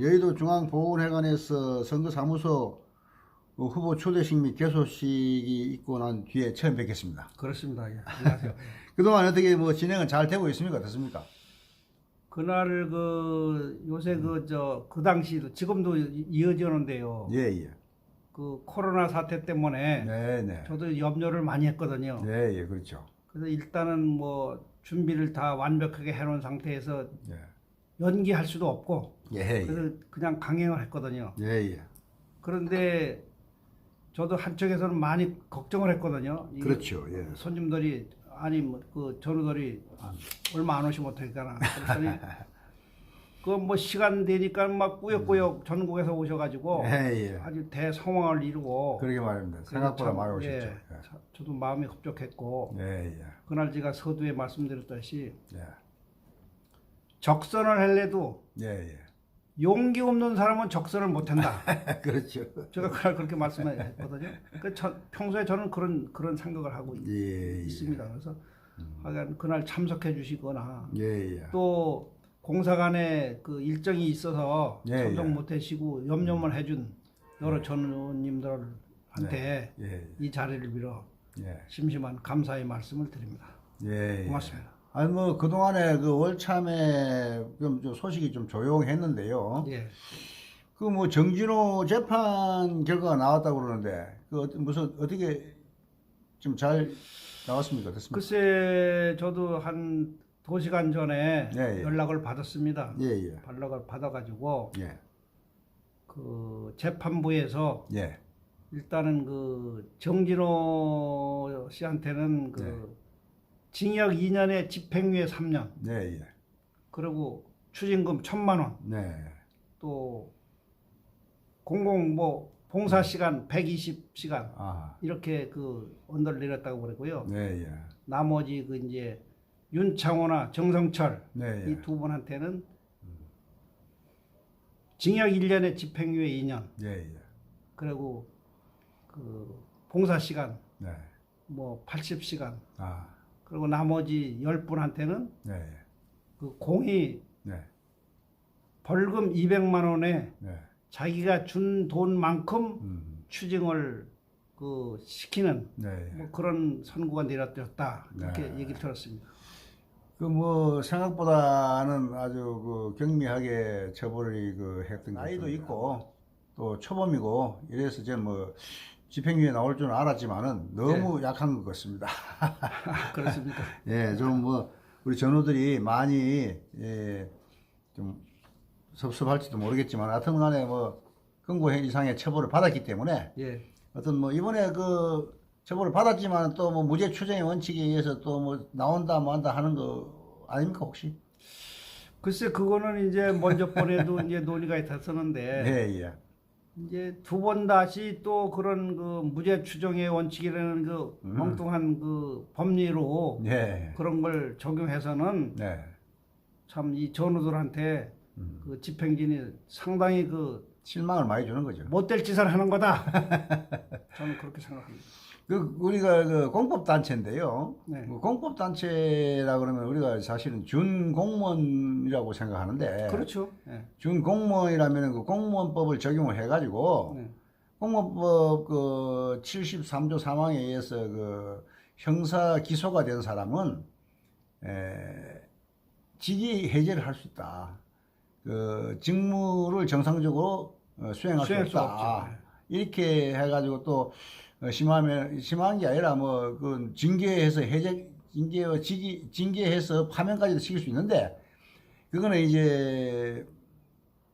여의도 중앙보훈회관에서 선거사무소 후보 초대식 및 개소식이 있고 난 뒤에 처음 뵙겠습니다. 그렇습니다. 예. 안녕하세요. 그동안 어떻게 뭐 진행은 잘 되고 있습니까? 어떻습니까? 그날 요새 그 당시도 지금도 이어지는데요. 예, 예. 그 코로나 사태 때문에 네, 네. 저도 염려를 많이 했거든요. 네, 예, 그렇죠. 그래서 일단은 뭐 준비를 다 완벽하게 해놓은 상태에서 예. 연기할 수도 없고 예, 예. 그래서 그냥 강행을 했거든요. 예, 예. 그런데 저도 한쪽에서는 많이 걱정을 했거든요. 이게 그렇죠. 예. 손님들이 아니 그 전우들이 얼마 안 오시면 어떡하나 그랬더니 그 뭐 시간 되니까 막 꾸역꾸역 전국에서 오셔가지고 예, 예. 아주 대성황을 이루고 그러게 말입니다. 생각보다 참, 많이 오셨죠. 예, 저도 마음이 흡족했고 예, 예. 그날 제가 서두에 말씀드렸듯이 예. 적선을 할래도 예, 용기 없는 사람은 적선을 못한다. 예. 그렇죠. 제가 그날 그렇게 말씀했거든요. 평소에 저는 그런 생각을 하고 예, 예. 있습니다. 그래서 하여간 그날 참석해 주시거나 예, 예. 또 공사간에 그 일정이 있어서 예, 참석 예. 못하시고 염려만 해준 여러 전우님들한테 예, 이 자리를 빌어 예. 심심한 감사의 말씀을 드립니다. 예. 고맙습니다. 아니 뭐 그동안에 그 월참에 좀 소식이 좀 조용했는데요. 예. 그 뭐 정진호 재판 결과가 나왔다고 그러는데 무슨 어떻게 좀 잘 나왔습니까? 됐습니까? 글쎄 저도 한 2시간 전에 예, 예. 연락을 받았습니다. 예, 예. 연락을 받아가지고 예. 그 재판부에서 예. 일단은 그 정진호 씨한테는 그 네. 징역 2년에 집행유예 3년 네, 예. 그리고 추징금 1,000만 원 네. 또 공공 뭐 봉사 시간 120시간 아. 이렇게 그 언더를 내렸다고 그러고요. 네, 예. 나머지 그 이제 윤창호나 정성철 네, 이 예. 두 분한테는 징역 1년에 집행유예 2년 예, 예. 그리고 그 봉사 시간 네. 뭐 80시간 아. 그리고 나머지 10분한테는 네. 그 공이 네. 벌금 200만 원에 네. 자기가 준 돈만큼 음. 추징을 그 시키는 네. 뭐 그런 선고가 내렸다 이렇게 네. 얘기 들었습니다. 그 뭐 생각보다는 아주 그 경미하게 처벌이 그 했던 나이도 있고 또 초범이고 이래서 저는 뭐 집행유예 나올 줄은 알았지만은 너무 약한 것 같습니다. 그렇습니까? 예, 좀 뭐 우리 전우들이 많이 좀 섭섭할지도 모르겠지만 하여튼간에 뭐 금고 이상의 처벌을 받았기 때문에 예. 어떤 뭐 이번에 그 처벌을 받았지만 또 뭐 무죄 추정의 원칙에 의해서 또 뭐 나온다 뭐 한다 하는 거 아닙니까 혹시? 글쎄 그거는 이제 먼저 번에도 이제 논의가 됐었는데 예, 예. 이제 두 번 다시 또 그런 그 무죄 추정의 원칙이라는 그 엉뚱한 그 법리로 예. 그런 걸 적용해서는 네. 참 이 전우들한테 그 집행진이 상당히 그 실망을 많이 주는 거죠. 못될 짓을 하는 거다. 저는 그렇게 생각합니다. 우리가 그 공법단체인데요. 네. 그 공법단체라 그러면 우리가 사실은 준공무원이라고 생각하는데. 그렇죠. 예. 준공무원이라면 그 공무원법을 적용을 해가지고. 네. 공무원법 그 73조 3항에 의해서 그 형사 기소가 된 사람은, 직위 해제를 할 수 있다. 그 직무를 정상적으로 수행할 수 수행할 수 없다. 없죠. 이렇게 해가지고 또 심한 게 아니라 뭐 그 징계해서 징계해서 파면까지도 시킬 수 있는데 그거는 이제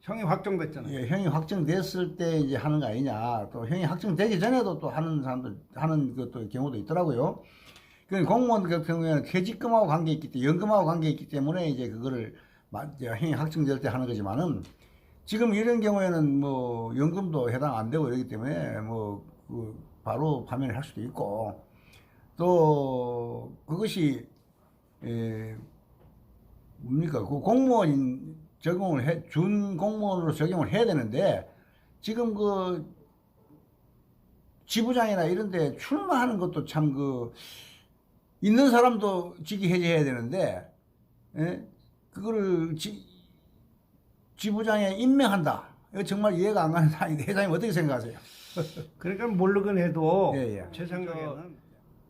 형이 확정됐잖아요. 예, 형이 확정됐을 때 이제 하는 거 아니냐. 또 형이 확정되기 전에도 또 하는 사람들 하는 것도 경우도 있더라고요. 그 공무원 같은 경우에는 퇴직금하고 관계 있기 때문에 연금하고 관계 있기 때문에 이제 그거를 형이 확정될 때 하는 거지만은 지금 이런 경우에는 뭐 연금도 해당 안 되고 이러기 때문에 뭐 그 바로 파면을 할 수도 있고 또 그것이 뭡니까 그 공무원 준 공무원으로 적용을 해야 되는데 지금 그 지부장이나 이런 데 출마하는 것도 참 그 있는 사람도 직위 해제해야 되는데 그거를 지부장에 임명한다. 이거 정말 이해가 안 가는 사안인데 회장님 어떻게 생각하세요? 그러니까 모르긴 해도 예, 예. 제 생각에는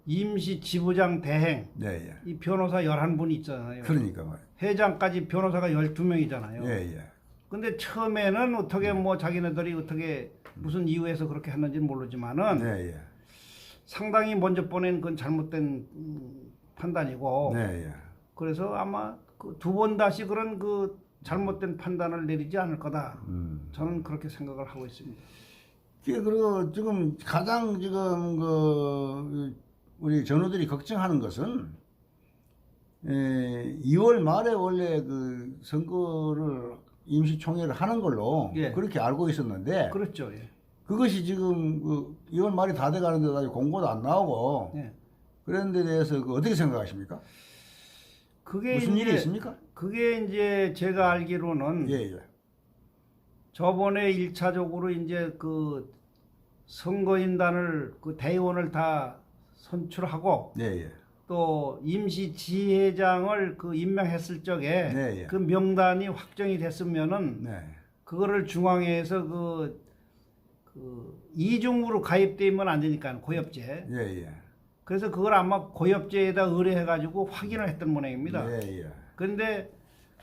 임시 지부장 대행 예, 예. 이 변호사 11분이 있잖아요. 그러니까 말이에요. 회장까지 변호사가 12명이잖아요. 예, 예. 근데 처음에는 어떻게 뭐 자기네들이 어떻게 무슨 이유에서 그렇게 했는지는 모르지만은 예, 예. 상당히 먼저 보낸 건 잘못된 판단이고 네, 예. 그래서 아마 두 번 다시 그런 그 잘못된 판단을 내리지 않을 거다. 저는 그렇게 생각을 하고 있습니다. 그리고 지금 가장 지금 우리 전우들이 걱정하는 것은 2월 말에 원래 그 선거를 임시총회를 하는 걸로 예. 그렇게 알고 있었는데 그렇죠. 예. 그것이 지금 2월 말이 다 돼가는데도 아직 공고도 안 나오고 예. 그런 데 대해서 어떻게 생각하십니까? 그게 무슨 이제, 일이 있습니까? 그게 이제 제가 알기로는 예, 예. 저번에 1차적으로 이제 그 선거인단을 그 대의원을 다 선출하고 예, 예. 또 임시 지회장을 그 임명했을 적에 네, 예. 그 명단이 확정이 됐으면은 네. 그거를 중앙회에서 그 이중으로 가입되면 안 되니까 고엽제. 예, 예. 그래서 그걸 아마 고엽제에다 의뢰해가지고 확인을 했던 모양입니다. 예, 예. 그런데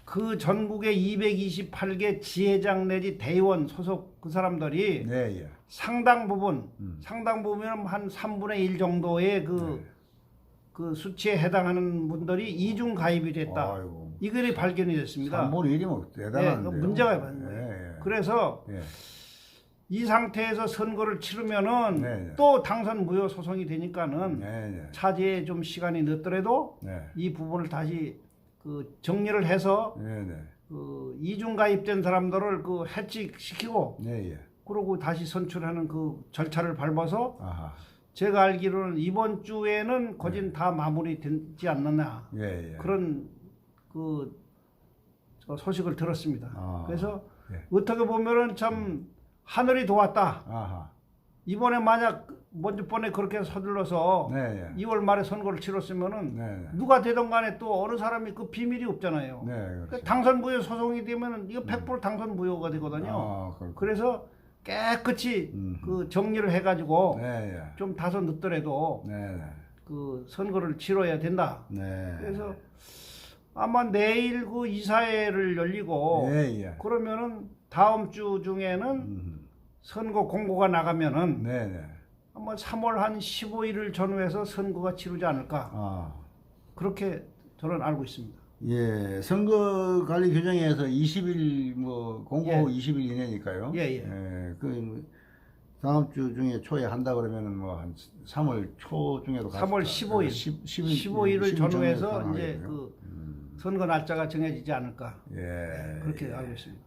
그 전국의 228개 지회장 내지 대의원 소속 그 사람들이 네, 예. 상당 부분, 상당 부분은 한 3분의 1 정도의 그 수치에 해당하는 분들이 이중 가입이 됐다. 아이고. 이글이 발견이 됐습니다. 3분의 1이면 대단한데요. 네, 문제가 많은 거예요. 예, 예. 그래서 예. 이 상태에서 선거를 치르면은 네. 또 당선 무효 소송이 되니까는 네, 네. 차지에 좀 시간이 늦더라도 네. 이 부분을 다시 그 정리를 해서 네, 네. 그 이중 가입된 사람들을 그 해직시키고 네, 예. 그러고 다시 선출하는 그 절차를 밟아서 아하. 제가 알기로는 이번 주에는 거진 다 마무리되지 않느냐 예, 예. 그런 저 소식을 들었습니다. 아, 그래서 예. 어떻게 보면은 참 하늘이 도왔다. 아하. 이번에 만약 먼저 번에 그렇게 서둘러서 네, 예. 2월 말에 선거를 치렀으면은 네, 네. 누가 되던 간에 또 어느 사람이 그 비밀이 없잖아요. 네, 그러니까 그렇죠. 당선 무효 소송이 되면은 이거 100% 당선 무효가 되거든요. 아, 그렇군요. 그래서 깨끗이 음흠. 그 정리를 해가지고 네, 예. 좀 다소 늦더라도 네, 네. 그 선거를 치러야 된다. 네. 그래서 아마 내일 그 이사회를 열리고 예, 예. 그러면은 다음 주 중에는 선거 공고가 나가면은 네, 네. 아마 3월 한 15일을 전후해서 선거가 치르지 않을까 아. 그렇게 저는 알고 있습니다. 예, 선거 관리 규정에서 20일 뭐 공고 예. 20일 이내니까요. 예, 예. 그 다음 주 중에 초에 한다 그러면은 뭐 한 3월 초 중에도 3월 15일, 15일을 전후해서 이제 그 선거 날짜가 정해지지 않을까 예. 그렇게 알고 있습니다.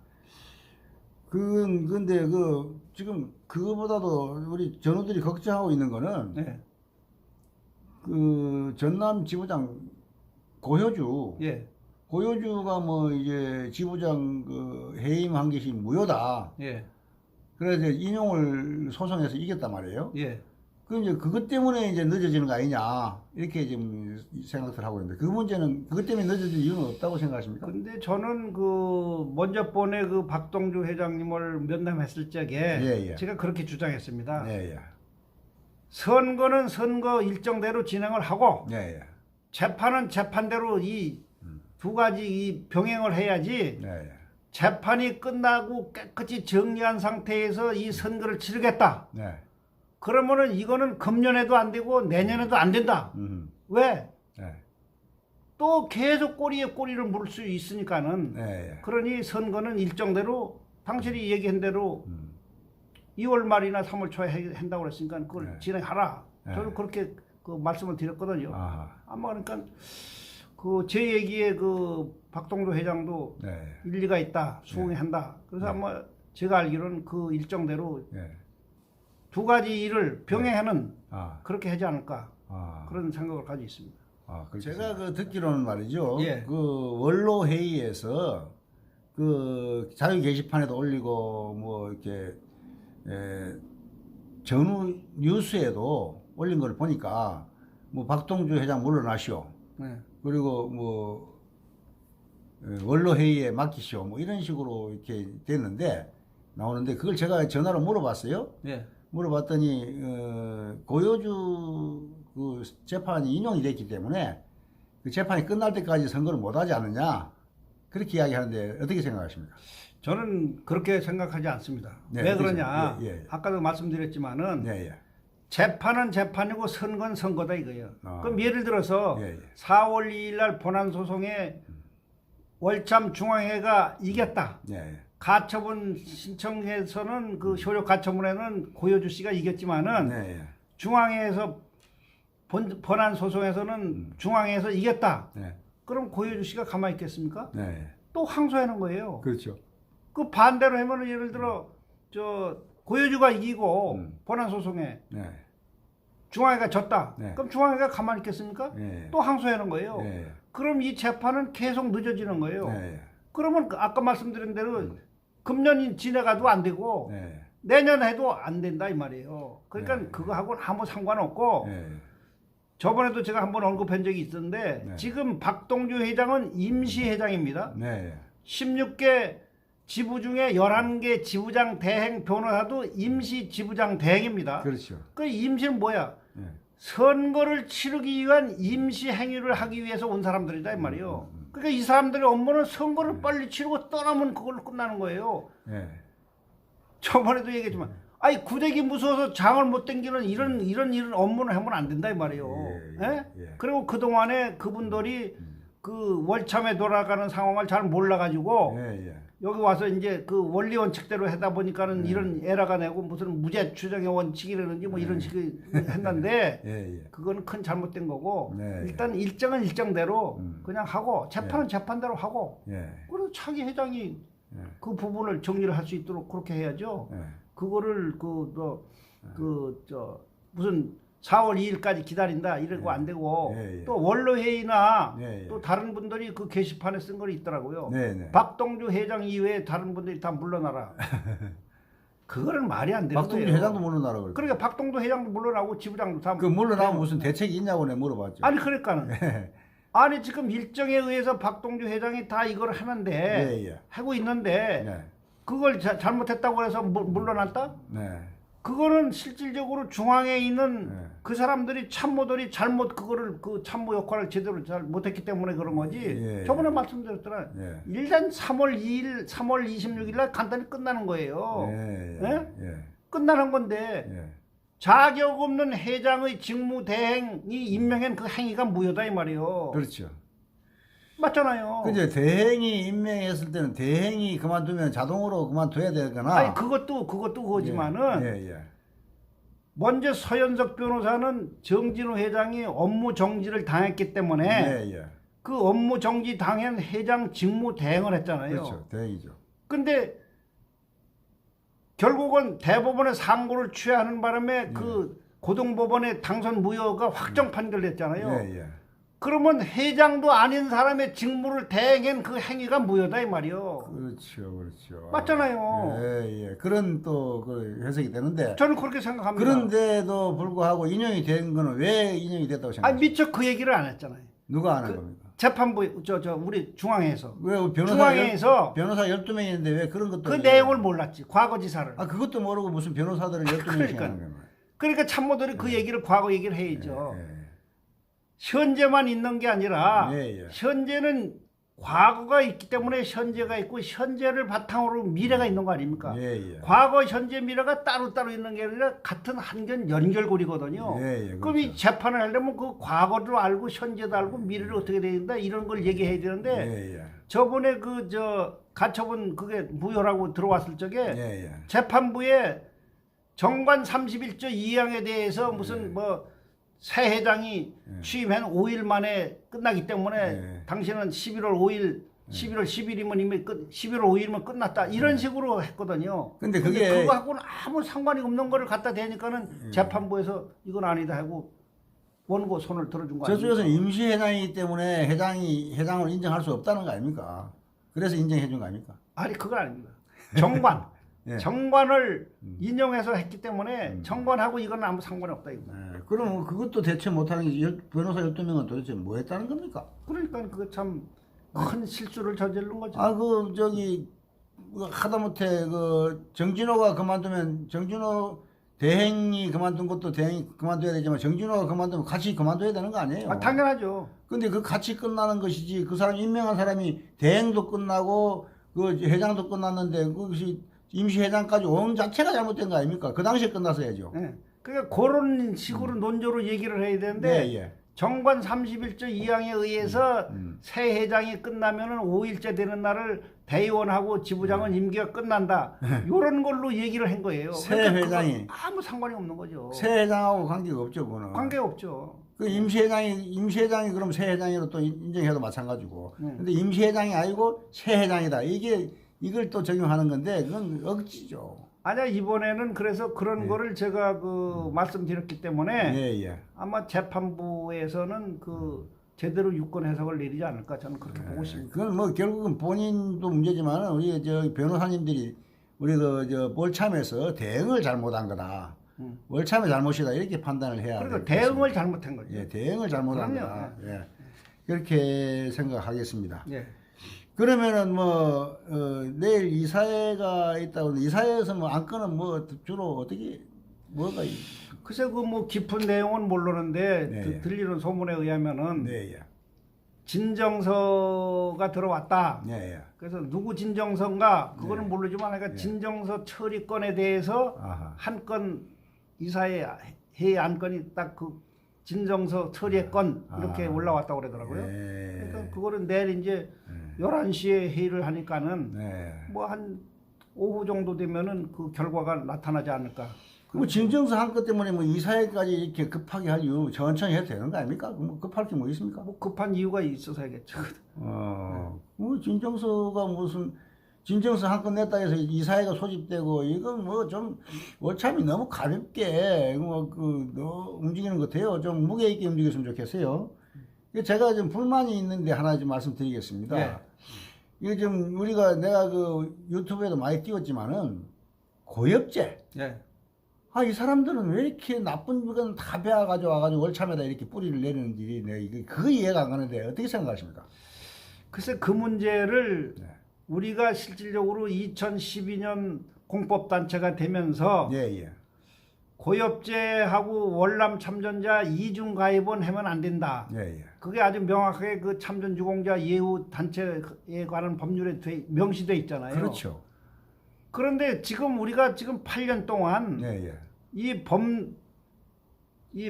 근데 지금 그거보다도 우리 전우들이 걱정하고 있는 거는 네. 그 전남 지부장 고효주 예, 고효주가 뭐 이제 지부장 그 해임한 것이 무효다. 예, 그래서 인용을 소송해서 이겼단 말이에요. 예. 그 이제 그것 때문에 이제 늦어지는 거 아니냐 이렇게 지금 생각을 하고 있는데 그 문제는 그것 때문에 늦어질 이유는 없다고 생각하십니까? 근데 저는 그 먼저 번에 그 박동주 회장님을 면담했을 적에 예, 예. 제가 그렇게 주장했습니다. 네, 예. 선거는 선거 일정대로 진행을 하고 네, 예. 재판은 재판대로 이 두 가지 이 병행을 해야지 네, 예. 재판이 끝나고 깨끗이 정리한 상태에서 이 선거를 치르겠다. 네. 그러면은 이거는 금년에도 안 되고 내년에도 안 된다. 왜? 네. 또 계속 꼬리에 꼬리를 물 수 있으니까는 네, 예. 그러니 선거는 일정대로 당신이 얘기한 대로 2월 말이나 3월 초에 한다고 그랬으니까 그걸 네. 진행하라. 네. 저는 그렇게 그 말씀을 드렸거든요. 아하. 아마 그러니까 그 제 얘기에 그 박동도 회장도 네. 일리가 있다. 수긍한다. 그래서 아마 제가 알기로는 그 일정대로 네. 두 가지 일을 병행하는 아. 그렇게 하지 않을까 아. 그런 생각을 가지고 있습니다. 아, 제가 그 듣기로는 말이죠. 예. 그 원로 회의에서 그 자유 게시판에도 올리고 뭐 이렇게 전후 뉴스에도 올린 걸 보니까 뭐 박동주 회장 물러나시오. 네. 그리고 뭐 원로 회의에 맡기시오. 뭐 이런 식으로 이렇게 됐는데 나오는데 그걸 제가 전화로 물어봤어요. 네. 물어봤더니 고효주 그 재판이 인용이 됐기 때문에 그 재판이 끝날 때까지 선거를 못하지 않느냐 그렇게 이야기하는데 어떻게 생각하십니까? 저는 그렇게 생각하지 않습니다. 네, 왜 어떻게 그러냐? 예, 예. 아까도 말씀드렸지만은 네, 예. 재판은 재판이고 선거는 선거다 이거예요. 그럼 예를 들어서 예, 예. 4월 2일 날 본안 소송에 월참 중앙회가 이겼다. 예, 예. 가처분 신청해서는 그 효력 가처분에는 고효주 씨가 이겼지만은 네, 예. 중앙회에서 본안 소송에서는 중앙회에서 이겼다. 네, 그럼 고효주 씨가 가만히 있겠습니까? 네, 예. 또 항소하는 거예요. 그렇죠. 그 반대로 하면은 예를 들어 저 고효주가 이기고 본안 소송에 네, 중앙회가 졌다. 네. 그럼 중앙회가 가만히 있겠습니까? 예, 또 항소하는 거예요. 예. 그럼 이 재판은 계속 늦어지는 거예요. 네, 그러면 아까 말씀드린 대로 금년이 지나가도 안 되고 네, 내년 해도 안 된다 이 말이에요. 그러니까 네. 그거하고는 아무 상관없고 네, 저번에도 제가 한번 언급한 적이 있었는데 네. 지금 박동주 회장은 임시회장입니다. 네, 16개 지부 중에 11개 지부장 대행 변호사도 임시 지부장 대행입니다. 그렇죠. 그 임시는 뭐야? 네. 선거를 치르기 위한 임시 행위를 하기 위해서 온 사람들이다 이 말이에요. 그러니까 이 사람들의 업무는 선거를 빨리 치르고 떠나면 그걸로 끝나는 거예요. 네. 저번에도 얘기했지만 아니 구대기 무서워서 장을 못 당기는 이런 업무를 하면 안 된다 이 말이에요. 예, 예? 예. 그리고 그동안에 그분들이 그 월참에 돌아가는 상황을 잘 몰라가지고 예, 예. 여기 와서 이제 그 원리 원칙대로 하다 보니까는 이런 에러가 내고 무슨 무죄 추정의 원칙이라든지 뭐 이런 식의 했는데 예, 예. 그건 큰 잘못된 거고 네, 일단 일정은 일정대로 그냥 하고 재판은 재판대로 하고 예, 그리고 차기 회장이 예. 그 부분을 정리를 할 수 있도록 그렇게 해야죠. 예. 그거를 무슨 4월 2일까지 기다린다 이러고 안 되고 예, 예. 또 원로회의나 예, 예. 또 다른 분들이 그 게시판에 쓴 걸 있더라고요. 네, 네. 박동주 회장 이외에 다른 분들이 다 물러나라. 그거는 말이 안 되는 박동주 거예요. 회장도 물러나라 그래. 그러니까 박동주 회장도 물러나고 지부장도 다 그 물러나면 무슨 대책이 있냐고 내가 물어봤죠. 아니 그러니까는 예, 아니 지금 일정에 의해서 박동주 회장이 다 이걸 하는데 예, 예. 하고 있는데 네, 그걸 잘못했다고 해서 물러났다? 네, 그거는 실질적으로 중앙에 있는 네. 그 사람들이 참모들이 잘못 그거를 그 참모 역할을 제대로 잘 못했기 때문에 그런 거지. 예, 저번에 말씀드렸잖아요. 예. 일단 3월 2일, 3월 26일 날 간단히 끝나는 거예요. 예, 예? 예, 끝나는 건데 예. 자격 없는 회장의 직무 대행이 임명한 그 행위가 무효다 이 말이에요. 그렇죠. 맞잖아요. 근데 대행이 임명했을 때는 대행이 그만두면 자동으로 그만둬야 되거나. 아니 그것도 그거지만은 예, 예. 먼저 서현석 변호사는 정진우 회장이 업무 정지를 당했기 때문에 예, 예. 그 업무 정지 당한 회장 직무 대행을 했잖아요. 그렇죠. 대행이죠. 근데 결국은 대법원의 상고를 취하는 바람에 그 고등법원의 당선 무효가 확정 판결됐잖아요. 예, 예. 그러면 회장도 아닌 사람의 직무를 대행한 그 행위가 무효다 이 말이요. 그렇죠, 그렇죠. 맞잖아요. 예, 예. 그런 또 그 해석이 되는데. 저는 그렇게 생각합니다. 그런데도 불구하고 인용이 된 거는 왜 인용이 됐다고 아니 생각하세요? 미처 그 얘기를 안 했잖아요. 누가 안 한 겁니까? 재판부 우리 중앙회에서 왜 중앙회에서 변호사 12명이 있는데 왜 그런 것도 그 내용을 몰랐지. 과거지사를. 아, 그것도 모르고 무슨 변호사들을 12명씩 그러니까. 하는 거예요. 그러니까 참모들이 그 얘기를 과거 얘기를 해야죠. 예, 현재만 있는 게 아니라 예, 예. 현재는 과거가 있기 때문에 현재가 있고 현재를 바탕으로 미래가 있는 거 아닙니까? 예, 예. 과거, 현재, 미래가 따로따로 있는 게 아니라 같은 한견 연결고리거든요. 예, 예, 그럼 이 그렇죠. 재판을 하려면 그 과거도 알고 현재도 알고 미래를 어떻게 돼야 된다 이런 걸 얘기해야 되는데 예, 예. 저번에 가처분 그게 무효라고 들어왔을 적에 예, 예. 재판부에 정관 31조 2항에 대해서 무슨 새 회장이 취임한 5일 만에 끝나기 때문에 예. 당신은 11월 5일, 11월 10일이면 이미 11월 5일이면 끝났다 이런 식으로 했거든요. 근데 그게 그거하고는 아무 상관이 없는 거를 갖다 대니까는 재판부에서 이건 아니다 하고 원고 손을 들어준 거 아닙니까? 저쪽에서는 임시회장이기 때문에 회장을 인정할 수 없다는 거 아닙니까? 그래서 인정해 준 거 아닙니까? 아니 그건 아닙니다. 정관. 예. 정관을 인용해서 했기 때문에 정관하고 이건 아무 상관이 없다 이거. 예, 그럼 그것도 대체 못하는 게 변호사 12명은 도대체 뭐 했다는 겁니까? 그러니까 그거 참 큰 실수를 저지른 거죠. 아, 그, 저기, 하다못해, 정진호가 그만두면, 정진호 대행이 그만둔 것도 대행이 그만둬야 되지만, 정진호가 그만두면 같이 그만둬야 되는 거 아니에요? 아, 당연하죠. 근데 그 같이 끝나는 것이지, 그 사람, 임명한 사람이 대행도 끝나고, 그 회장도 끝났는데, 그것이 임시회장까지 온 자체가 잘못된 거 아닙니까? 그 당시에 끝났어야죠. 예. 그러니까 그런 식으로 논조로 얘기를 해야 되는데 네, 예. 정관 31조 2항에 의해서 새 회장이 끝나면은 5일째 되는 날을 대의원하고 지부장은 임기가 끝난다. 이런 걸로 얘기를 한 거예요. 새 그러니까 회장이 아무 상관이 없는 거죠. 새 회장하고 관계가 없죠, 그거는. 관계 없죠. 그 임시회장이 그럼 새 회장으로 또 인정해도 마찬가지고. 근데 임시회장이 아니고 새 회장이다. 이걸 또 적용하는 건데, 그건 억지죠. 아니야, 이번에는 그래서 그런 예. 거를 제가 말씀드렸기 때문에 예, 예. 아마 재판부에서는 제대로 유권 해석을 내리지 않을까 저는 그렇게 보고 있습니다. 그건 뭐 결국은 본인도 문제지만 우리 저 변호사님들이 우리 월참에서 대응을 잘못한 거다. 월참의 잘못이다. 이렇게 판단을 해야 그러니까 될 것 대응을 잘못한 거죠. 예, 대응을 잘못한 그럼요. 거다. 예. 그렇게 생각하겠습니다. 예. 그러면은 내일 이사회가 있다고 하는데 이사회에서 안건은 주로 어떻게 뭐가 글쎄 깊은 내용은 모르는데 네. 들리는 소문에 의하면은 네, 예. 진정서가 들어왔다. 네, 예. 그래서 누구 진정서인가 그거는 네. 모르지만 그러니까 네. 진정서 처리건에 대해서 아하. 한 건 이사회 회의 안건이 딱 그 진정서 처리의 건 이렇게 올라왔다고 그러더라고요. 네. 그러니까 그거는 내일 이제 11시에 회의를 하니까는 네. 한 오후 정도 되면은 그 결과가 나타나지 않을까. 진정서 한 것 때문에 이사회까지 이렇게 급하게 할 이유 천천히 해도 되는 거 아닙니까? 급할 게 뭐 있습니까? 급한 이유가 있어서야겠죠. 진정서가 진정서 한 건 냈다 해서 이사회가 소집되고 이건 좀 월참이 너무 가볍게 움직이는 것 같아요. 좀 무게 있게 움직였으면 좋겠어요. 제가 좀 불만이 있는데 하나 좀 말씀드리겠습니다. 네. 이게 좀 내가 유튜브에도 많이 띄웠지만은 고엽제. 네. 이 사람들은 왜 이렇게 나쁜 건 다 배워가지고 와가지고 월참에다 이렇게 뿌리를 내리는지 그거 이해가 안 가는데 어떻게 생각하십니까? 글쎄 그 문제를 네. 우리가 실질적으로 2012년 공법단체가 되면서 예, 예. 고엽제하고 월남 참전자 이중 가입은 하면 안 된다. 예, 예. 그게 아주 명확하게 그 참전주공자 예우 단체에 관한 법률에 명시돼 있잖아요. 그렇죠. 그런데 지금 우리가 지금 8년 동안 예, 예. 이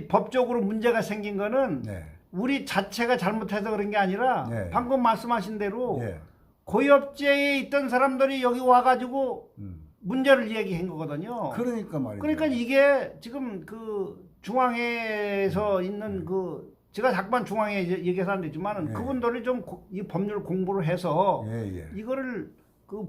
법적으로 문제가 생긴 거는 네. 우리 자체가 잘못해서 그런 게 아니라 네. 방금 말씀하신 대로 예. 고엽제에 있던 사람들이 여기 와가지고 문제를 얘기한 거거든요. 그러니까 말이죠. 그러니까 이게 지금 중앙회에서 있는 제가 자꾸만 중앙회 얘기해서 안 되지만은 예. 그분들이 좀 이 법률 공부를 해서 예, 예. 이거를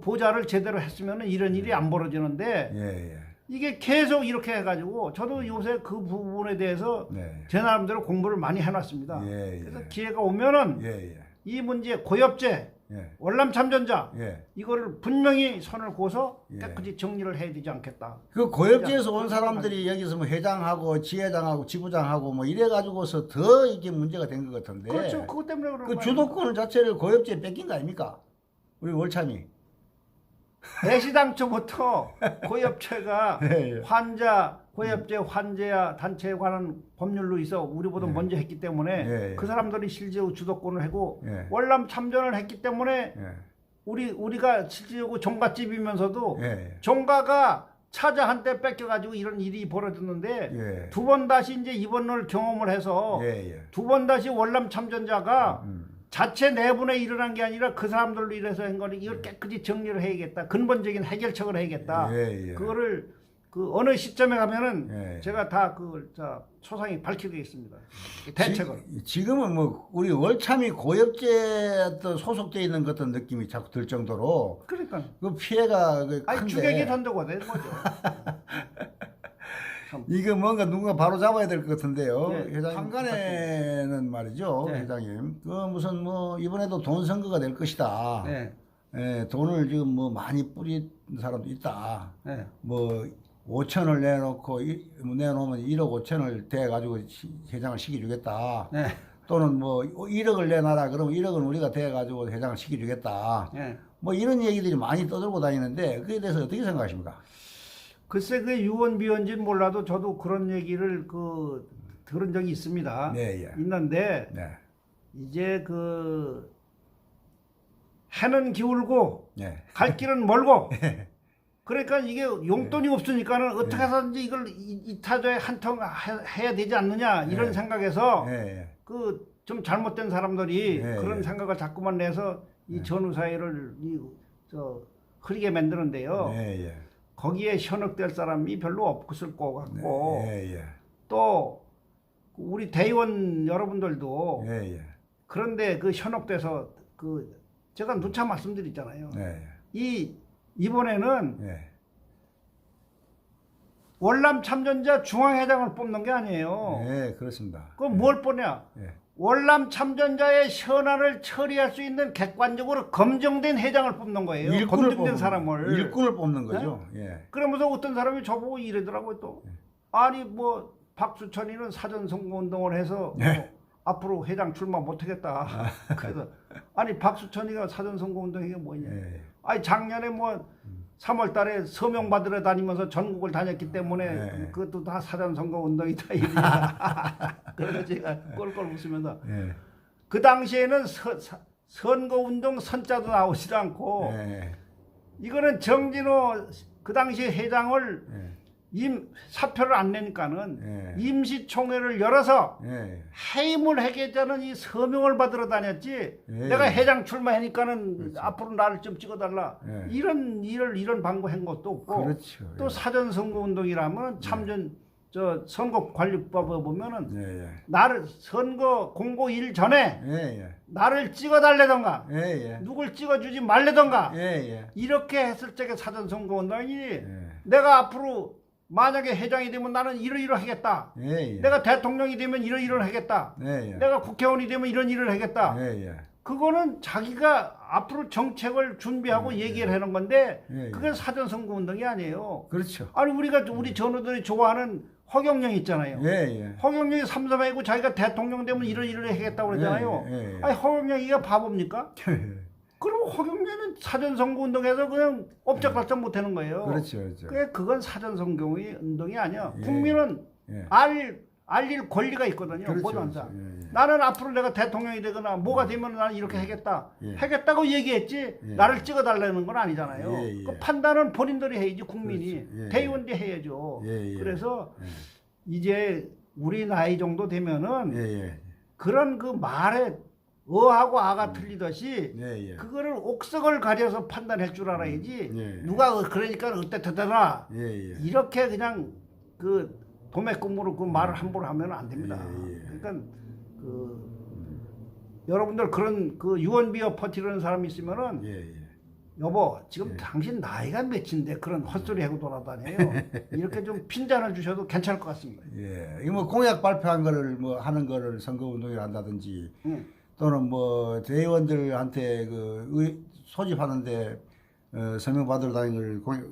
보좌를 제대로 했으면 이런 일이 안 벌어지는데 예, 예. 이게 계속 이렇게 해가지고 저도 요새 그 부분에 대해서 네. 제 나름대로 공부를 많이 해놨습니다. 예, 예. 그래서 기회가 오면은 예, 예. 이 문제 고엽제, 예. 월남 참전자 예. 이거를 분명히 선을 그어서 예. 깨끗이 정리를 해야 되지 않겠다. 그 고엽제에서 온 사람들이 여기서 회장하고 지회장하고 지부장하고 이래가지고서 더 이게 문제가 된 것 같은데. 그렇죠. 그것 때문에 그런 그 거 주도권 자체를 고엽제에 뺏긴 거 아닙니까? 우리 월참이. 대시당초부터 고엽제가 예, 예. 고엽제 환자 단체에 관한 법률로 있어 우리보다 먼저 했기 때문에 예, 예. 그 사람들이 실제로 주도권을 하고 예. 월남 참전을 했기 때문에 예. 우리가 실제로 종갓집이면서도 예. 종가가 차자 한테 뺏겨가지고 이런 일이 벌어졌는데 예. 두 번 다시 이제 이번을 경험을 해서 예, 예. 두 번 다시 월남 참전자가 자체 내분에 일어난 게 아니라 그 사람들로 일해서 한 거니 이걸 깨끗이 정리를 해야겠다. 근본적인 해결책을 해야겠다. 예, 예. 그거를 어느 시점에 가면은 예. 제가 다 소상히 밝히겠습니다. 대책을. 지금은 우리 월참이 고엽제에 또 소속되어 있는 것 같은 느낌이 자꾸 들 정도로 그러니까. 그 피해가 큰데. 주객이 전도가 되는 거죠. 이거 뭔가 누군가 바로 잡아야 될 것 같은데요. 네, 회장님 한간에는 말이죠. 네. 회장님. 무슨 이번에도 돈 선거가 될 것이다. 네. 예, 돈을 지금 많이 뿌린 사람도 있다. 네. 5천을 내놓고 내놓으면 1억 5천을 대 가지고 회장을 시켜주겠다. 네. 또는 뭐 1억을 내놔라 그러면 1억은 우리가 대가지고 회장을 시켜주겠다. 예. 뭐 이런 얘기들이 많이 떠들고 다니는데 그에 대해서 어떻게 생각하십니까? 글쎄 그 유언비어인지는 몰라도 저도 그런 얘기를 그 들은 적이 있습니다. 네, 예. 있는데 네, 이제 그 해는 기울고 네. 갈 길은 멀고 그러니까 이게 용돈이 없으니까는 어떻게 해서든지 이걸 이타저에 한통 해야 되지 않느냐 이런 네. 생각에서 예, 그 좀 잘못된 사람들이 네, 그런 네. 생각을 자꾸만 내서 이 전후 사회를 흐리게 만드는데요. 예, 예. 거기에 현혹될 사람이 별로 없을 것 같고 예, 예. 또 우리 대의원 여러분들도 예, 예. 그런데 그 현혹돼서 그 제가 누차 말씀드렸잖아요. 네, 이번에는 예. 월남 참전자 중앙회장을 뽑는 게 아니에요. 예, 그렇습니다. 그럼 뭘 뽑냐? 예. 월남 참전자의 현안을 처리할 수 있는 객관적으로 검증된 회장을 뽑는 거예요. 검증된 사람을. 일꾼을 뽑는 거죠. 예. 그러면서 어떤 사람이 저보고 이러더라고요 또. 아니 뭐 박수천이는 사전 선거운동을 해서 네. 앞으로 회장 출마 못하겠다. 그래서 아니 박수천이가 사전 선거운동이 뭐냐? 예. 아니 작년에 뭐 3월달에 서명 받으러 다니면서 전국을 다녔기 때문에 네. 그것도 다 사전 선거운동이다 이러니까. 그래서 제가 꼴꼴 웃으면서 예. 그 당시에는 선거운동 선자도 나오지도 않고 예. 이거는 정진호 그 당시 회장을 예. 사표를 안 내니까는 예. 임시총회를 열어서 예. 해임을 하겠다는 이 서명을 받으러 다녔지 예. 내가 회장 출마하니까는 그렇죠. 앞으로 나를 좀 찍어달라 예. 이런 방구한 것도 없고 그렇죠. 또 예. 사전 선거운동이라면 참전 선거관리법에 보면은 예. 예. 나를 선거 공고 일 전에 예. 예. 나를 찍어달래던가 예. 예. 누굴 찍어주지 말래던가 예. 예. 이렇게 했을 적에 사전 선거운동이 예. 내가 앞으로 만약에 회장이 되면 나는 이러이러하겠다. 예. 예. 내가 대통령이 되면 이러이러하겠다. 예. 예. 내가 국회의원이 되면 이런 일을 하겠다. 예. 예. 그거는 자기가 앞으로 정책을 준비하고 얘기를 하는 건데 예. 그게 사전 선거 운동이 아니에요. 그렇죠. 아니 우리 전우들이 좋아하는 허경영 있잖아요. 예. 예. 허경영이 삼삼하고 자기가 대통령 되면 이런 일을 하겠다고 그러잖아요. 예. 예. 아니 허경영이가 바보입니까? 그럼 허경영은 사전 선거 운동에서 그냥 엎적발적 못하는 거예요. 그렇죠. 그렇죠. 그건 사전 선거 운동이 아니야. 예. 국민은 예. 알릴 권리가 있거든요. 그렇죠, 모든 항상. 그렇죠. 예, 예. 나는 앞으로 내가 대통령이 되거나 뭐가 되면 나는 이렇게 하겠다. 예. 하겠다고 얘기했지 예. 나를 찍어달라는 건 아니잖아요. 예, 예. 그 판단은 본인들이 해야지 국민이. 그렇죠. 예, 대의원도 해야죠. 예, 예. 그래서 예. 이제 우리 나이 정도 되면은 예. 예. 그런 그 말에 어하고 아가 틀리듯이 예. 예. 그거를 옥석을 가려서 판단할 줄 알아야지 예. 누가 그러니까 어때되더라 예. 예. 이렇게 그냥 그 도매꿈으로 그 말을 함부로 하면 안 됩니다. 예, 예. 그러니까 그 여러분들 그런 그 유언비어 퍼뜨리는 사람이 있으면은 예. 예. 여보 지금 당신 나이가 몇인데 그런 헛소리 하고 돌아다녀요. 이렇게 좀 핀잔을 주셔도 괜찮을 것 같습니다. 예. 이거 뭐 공약 발표한 거를 뭐 하는 거를 선거 운동을 한다든지 또는 뭐 대의원들한테 그 소집하는데 서명 받으러 다니는 걸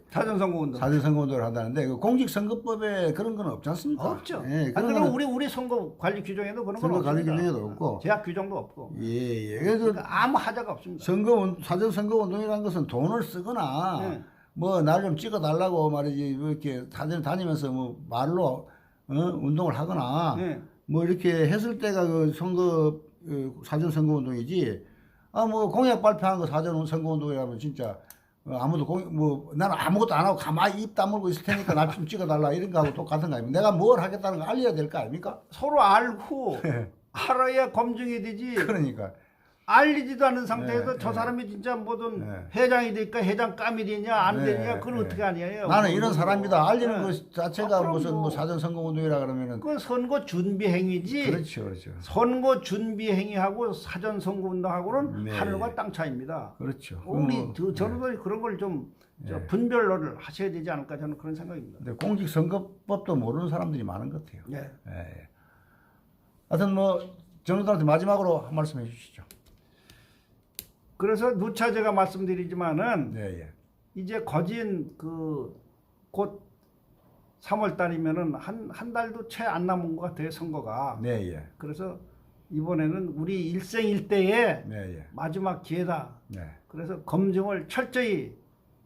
사전 선거 운동. 사전 선거 운동을 한다는데 그 공직선거법에 그런 건 없지 않습니까? 없죠. 예. 그럼 그런 거는 우리 선거 관리 규정에도 그런 건 선거 관리 없습니다. 규정에도 없고. 제약 규정도 없고. 예. 예. 그래서 그러니까 아무 하자가 없습니다. 사전 선거 운동이라는 것은 돈을 쓰거나 네. 뭐 날 좀 찍어 달라고 말이지 뭐 이렇게 사전 다니면서 뭐 말로 운동을 하거나 네. 뭐 이렇게 했을 때가 그 선거 사전 선거 운동이지. 아 뭐 공약 발표한 거 사전 선거 운동이라면 진짜 아무도 뭐 나는 아무것도 안 하고 가만히 입 다물고 있을 테니까 나 좀 찍어 달라 이런 거하고 똑같은 거 아닙니까? 내가 뭘 하겠다는 거 알려야 될 거 아닙니까? 서로 알고 알아야 검증이 되지. 그러니까. 알리지도 않은 상태에서 네, 저 사람이 진짜 뭐든 네. 회장이 될까 회장감이 되냐 안 네, 되냐 그건 네. 어떻게 아니에요. 나는 이런 사람이다. 알리는 네. 것 자체가 그럼요. 무슨 뭐 사전 선거 운동이라 그러면은 그건 선거 준비 행위지. 그렇죠. 그렇죠. 선거 준비 행위하고 사전 선거 운동하고는 네. 하늘과 땅 차이입니다. 그렇죠. 우리 저는 그런 걸 좀 분별을 하셔야 되지 않을까 저는 그런 생각입니다. 근데 공직선거법도 모르는 사람들이 많은 것 같아요. 예. 예. 하여튼 뭐 정도들한테 마지막으로 한 말씀 해주시죠. 그래서 누차 제가 말씀드리지만은 네, 예. 이제 거진 곧 3월 달이면은 한 달도 채 안 남은 것 같아요, 선거가. 네, 예. 그래서 이번에는 우리 일생일대의 네, 예. 마지막 기회다. 네. 그래서 검증을 철저히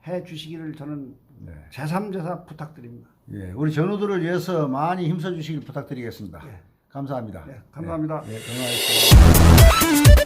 해 주시기를 저는 네. 제3제사 부탁드립니다. 예. 우리 전우들을 위해서 많이 힘써 주시길 부탁드리겠습니다. 예. 감사합니다. 네, 감사합니다. 예, 건강하십시오.